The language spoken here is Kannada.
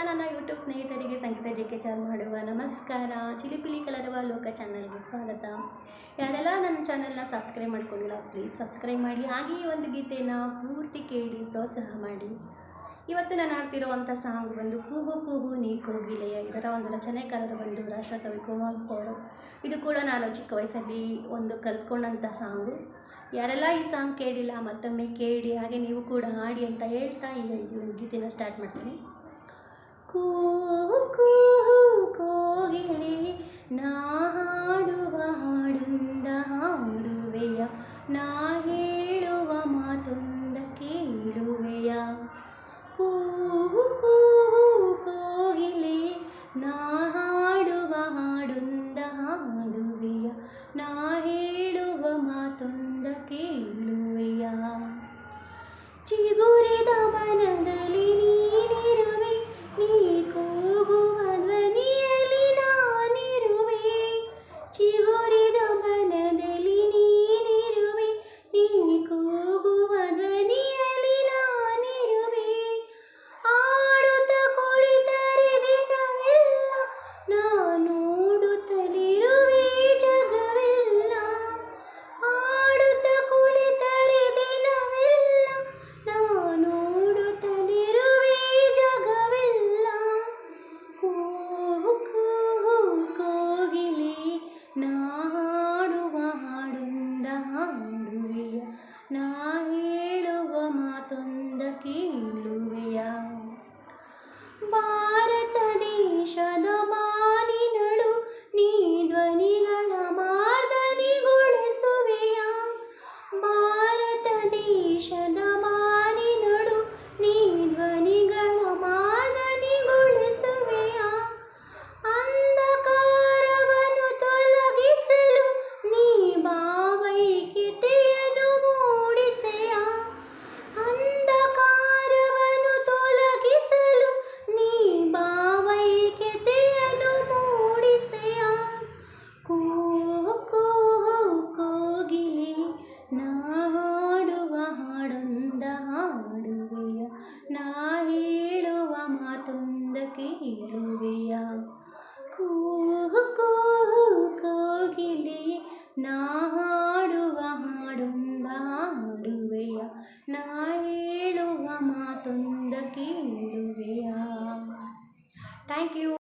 ನನ್ನ ಯೂಟ್ಯೂಬ್ ಸ್ನೇಹಿತರಿಗೆ ಸಂಗೀತ ಜೆಕೆ ಚಾಲ್ ಮಾಡುವ ನಮಸ್ಕಾರ. ಚಿಲಿಪಿಲಿ ಕಲರವ ಲೋಕ ಚಾನಲ್ಗೆ ಸ್ವಾಗತ. ಯಾರೆಲ್ಲ ನನ್ನ ಚಾನಲ್ನ ಸಬ್ಸ್ಕ್ರೈಬ್ ಮಾಡ್ಕೊಂಡಿಲ್ಲ ಪ್ಲೀಸ್ ಸಬ್ಸ್ಕ್ರೈಬ್ ಮಾಡಿ. ಹಾಗೆ ಈ ಒಂದು ಗೀತೆಯನ್ನು ಪೂರ್ತಿ ಕೇಳಿ ಪ್ರೋತ್ಸಾಹ ಮಾಡಿ. ಇವತ್ತು ನಾನು ಹಾಡ್ತಿರೋವಂಥ ಸಾಂಗ್ ಬಂದು ಕೂಹು ಕೂಹು ನೀ ಕೋಗಿಲೆಯ. ಇದರ ಒಂದು ರಚನೆಕಾರರು ಬಂದು ರಾಷ್ಟ್ರಕವಿ ಕುವೆಂಪು ಅವರು. ಇದು ಕೂಡ ನಾನು ಚಿಕ್ಕ ವಯಸ್ಸಲ್ಲಿ ಒಂದು ಕಲ್ತ್ಕೊಂಡಂಥ ಸಾಂಗು. ಯಾರೆಲ್ಲ ಈ ಸಾಂಗ್ ಕೇಳಿಲ್ಲ ಮತ್ತೊಮ್ಮೆ ಕೇಳಿ, ಹಾಗೆ ನೀವು ಕೂಡ ಹಾಡಿ ಅಂತ ಹೇಳ್ತಾ ಈಗ ಈ ಒಂದು ಗೀತೆನ ಸ್ಟಾರ್ಟ್ ಮಾಡ್ತೀನಿ. ಕೂಹು ಕೂಹು ಕೋಗಿಲೆ ನಾ ಹಾಡುವ ಹಾಡುಂದ ಹಾಡುವೆಯ, ನಾ